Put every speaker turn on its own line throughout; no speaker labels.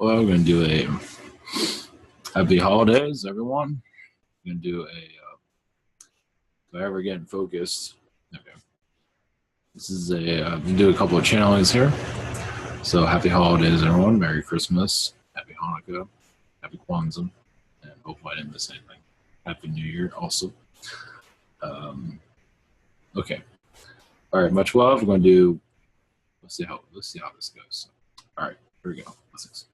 Well, we're going to do a happy holidays, everyone. We're going to do a, if I ever get focused, okay. This is a, I'm going to do a couple of channelings here. So happy holidays, everyone. Merry Christmas. Happy Hanukkah. Happy Kwanzaa. And hopefully I didn't miss anything. Happy New Year also. Okay. All right, much love. We're going to do, let's see how this goes. All right, here we go. Blessings.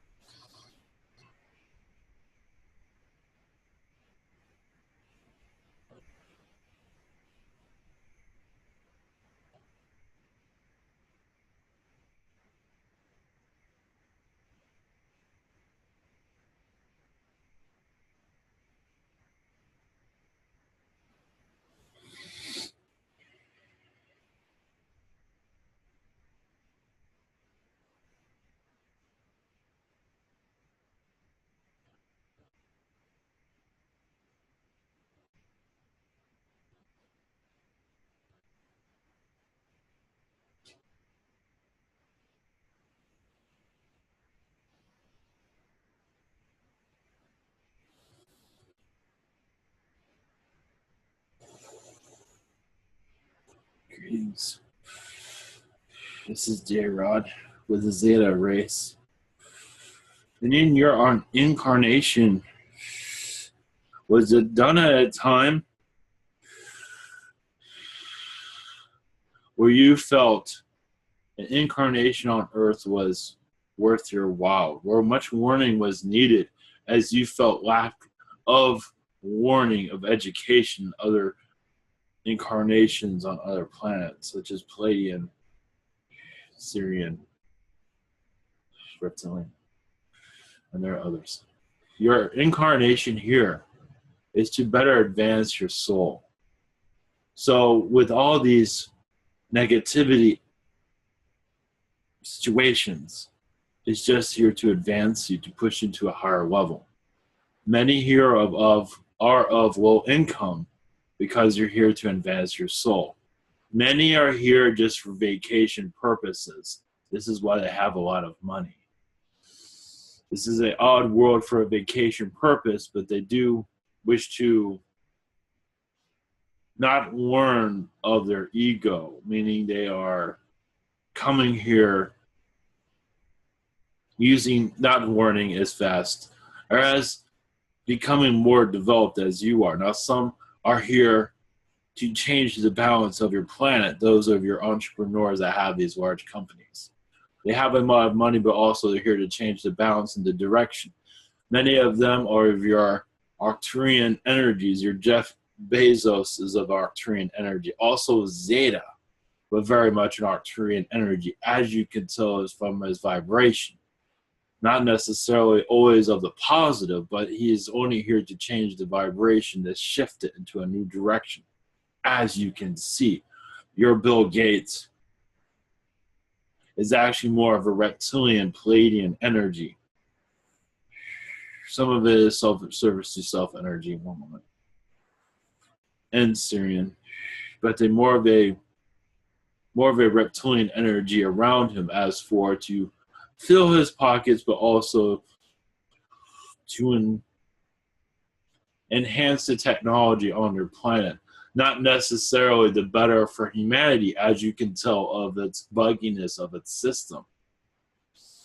Greetings. This is J-Rod with the Zeta race. And in your incarnation, was it done at a time where you felt an incarnation on Earth was worth your while, where much warning was needed as you felt lack of warning of education, other incarnations on other planets, such as Palladian, Syrian, Reptilian, and there are others. Your incarnation here is to better advance your soul. So with all these negativity situations, it's just here to advance you, to push you to a higher level. Many here are of low income because you're here to advance your soul. Many are here just for vacation purposes. This is why they have a lot of money. This is an odd world for a vacation purpose, but they do wish to not learn of their ego, meaning they are coming here using, not learning as fast, or as becoming more developed as you are. Now, some are here to change the balance of your planet, those of your entrepreneurs that have these large companies. They have a lot of money, but also they're here to change the balance and the direction. Many of them are of your Arcturian energies. Your Jeff Bezos is of Arcturian energy. Also Zeta, but very much an Arcturian energy, as you can tell is from his vibration. Not necessarily always of the positive, but he is only here to change the vibration, to shift it into a new direction. As you can see, your Bill Gates is actually more of a reptilian, Palladian energy. Some of it is service to self energy, one moment, and Syrian, but they more of a reptilian energy around him, as for to fill his pockets, but also to enhance the technology on your planet. Not necessarily the better for humanity, as you can tell of its bugginess of its system,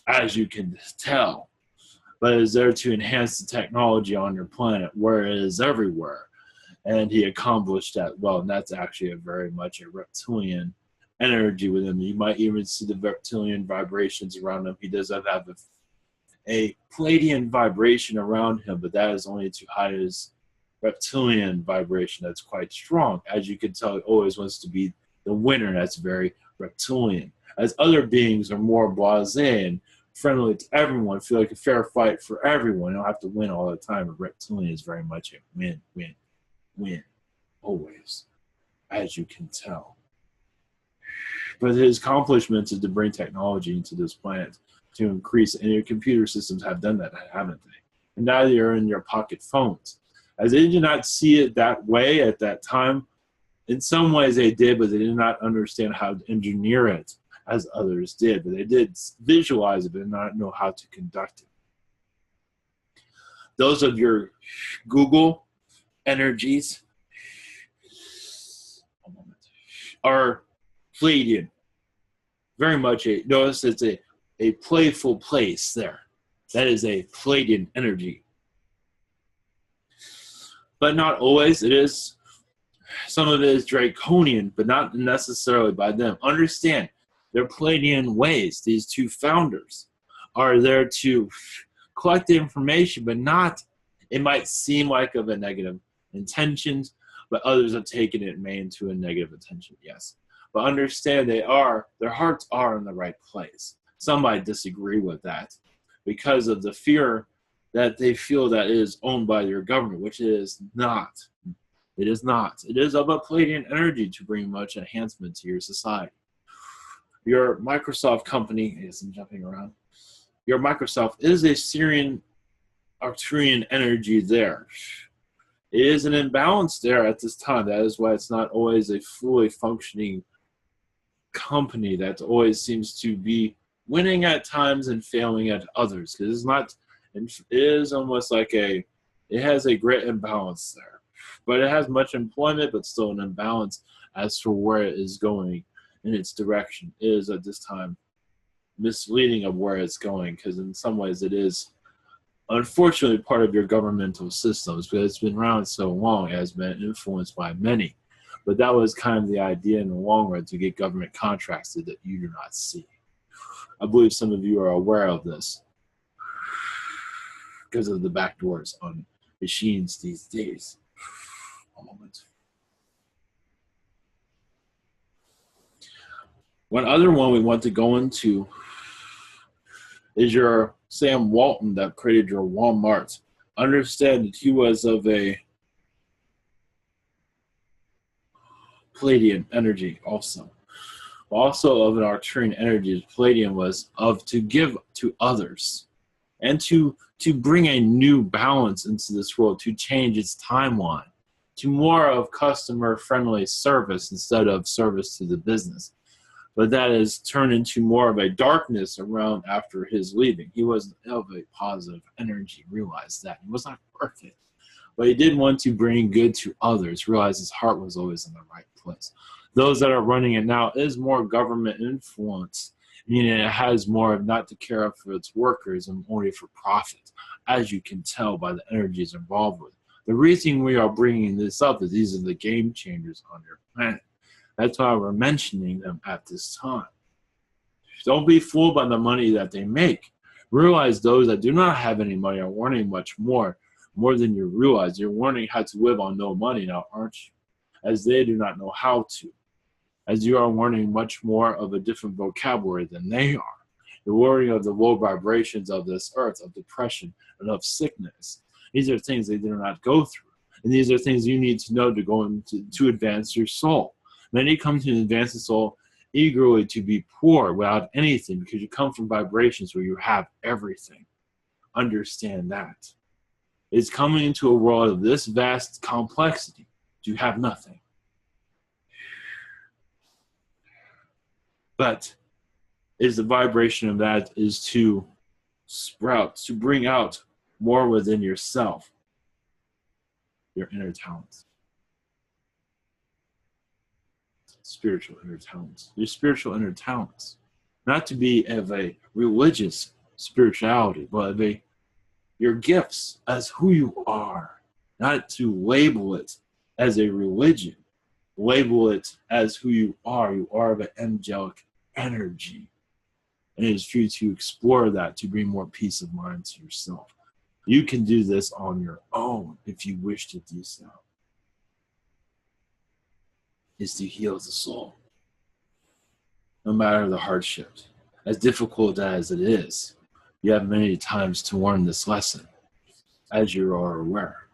as you can tell, but is there to enhance the technology on your planet where it is everywhere. And he accomplished that well, and that's actually very much a reptilian energy with him. You might even see the reptilian vibrations around him. He does have a Palladian vibration around him, but that is only to hide his reptilian vibration that's quite strong. As you can tell, he always wants to be the winner. That's very reptilian. As other beings are more blasé and friendly to everyone, feel like a fair fight for everyone. You don't have to win all the time. But reptilian is very much a win, win, win, always, as you can tell. But his accomplishments is to bring technology into this planet to increase, and your computer systems have done that, haven't they? And now they're in your pocket phones. As they did not see it that way at that time, in some ways they did, but they did not understand how to engineer it as others did. But they did visualize it, but did not know how to conduct it. Those of your Google energies are Pleiadian. Very much notice it's a playful place there. That is a Pleiadian energy. But not always. It is, some of it is draconian, but not necessarily by them. Understand, their Pleiadian ways, these two founders, are there to collect the information, but not, it might seem like of a negative intentions, but others have taken it may into a negative intention, yes. But understand their hearts are in the right place. Some might disagree with that because of the fear that they feel that it is owned by your government, which it is not. It is not. It is of a Pleiadian energy to bring much enhancement to your society. Your Microsoft company, yes, I'm jumping around. Your Microsoft is a Syrian Arcturian energy there. It is an imbalance there at this time. That is why it's not always a fully functioning company that always seems to be winning at times and failing at others. Because it's not, it is almost like it has a great imbalance there. But it has much employment, but still an imbalance as to where it is going in its direction. It is at this time misleading of where it's going, because in some ways it is unfortunately part of your governmental systems, because it's been around so long, it has been influenced by many. But that was kind of the idea in the long run, to get government contracts that you do not see. I believe some of you are aware of this because of the backdoors on machines these days. A moment. One other one we want to go into is your Sam Walton that created your Walmart. Understand that he was of a Pleiadian energy also. Also of an Arcturian energy. Pleiadian was of to give to others and to bring a new balance into this world, to change its timeline to more of customer-friendly service instead of service to the business. But that has turned into more of a darkness around after his leaving. He was of a positive energy, realized that. He was not perfect, but he did want to bring good to others, realized his heart was always in the right place. Those that are running it now is more government influence, meaning it has more of not to care for its workers and only for profit, as you can tell by the energies involved with it. The reason we are bringing this up is these are the game changers on your planet. That's why we're mentioning them at this time. Don't be fooled by the money that they make. Realize those that do not have any money are learning much more than you realize. You're learning how to live on no money now, aren't you? As they do not know how to. As you are learning much more of a different vocabulary than they are. You're learning of the low vibrations of this earth, of depression, and of sickness. These are things they do not go through. And these are things you need to know to go into to advance your soul. Many come to advance the soul eagerly to be poor without anything, because you come from vibrations where you have everything. Understand that. It's coming into a world of this vast complexity to have nothing. But is the vibration of that is to sprout, to bring out more within yourself, your inner talents. Spiritual inner talents. Your spiritual inner talents. Not to be of a religious spirituality, but of your gifts as who you are. Not to label it as a religion. Label it as who you are. You are of an angelic energy. And it is for you to explore that, to bring more peace of mind to yourself. You can do this on your own if you wish to do so. Is to heal the soul. No matter the hardship. As difficult as it is, you have many times to learn this lesson, as you are aware.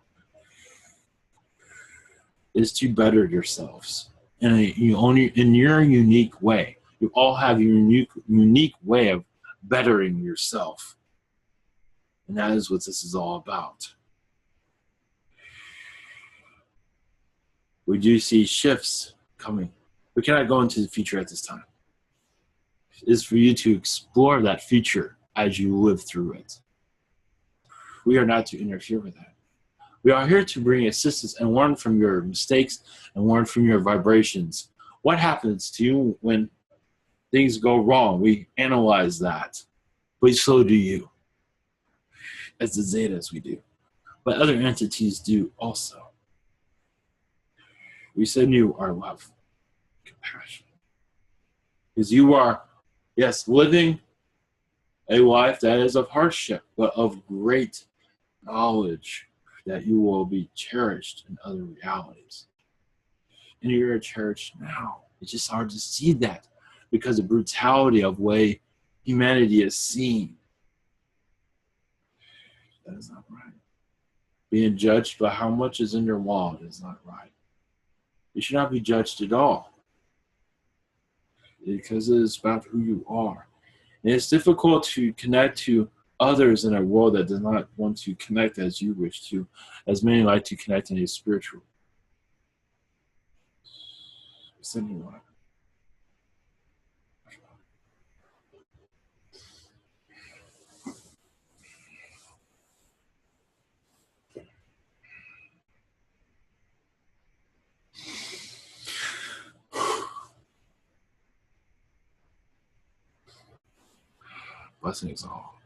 Is to better yourselves in your unique way. You all have your unique way of bettering yourself. And that is what this is all about. We do see shifts coming. We cannot go into the future at this time. It is for you to explore that future as you live through it. We are not to interfere with that. We are here to bring assistance and learn from your mistakes and learn from your vibrations. What happens to you when things go wrong? We analyze that. But so do you. As the Zetas, we do. But other entities do also. We send you our love, compassion. Because you are, yes, living a life that is of hardship, but of great knowledge that you will be cherished in other realities. And you're cherished now. It's just hard to see that because of the brutality of the way humanity is seen. That is not right. Being judged by how much is in your wallet is not right. You should not be judged at all because it is about who you are. And it's difficult to connect to others in a world that does not want to connect as you wish to, as many like to connect in a spiritual. Sending light. Blessings all.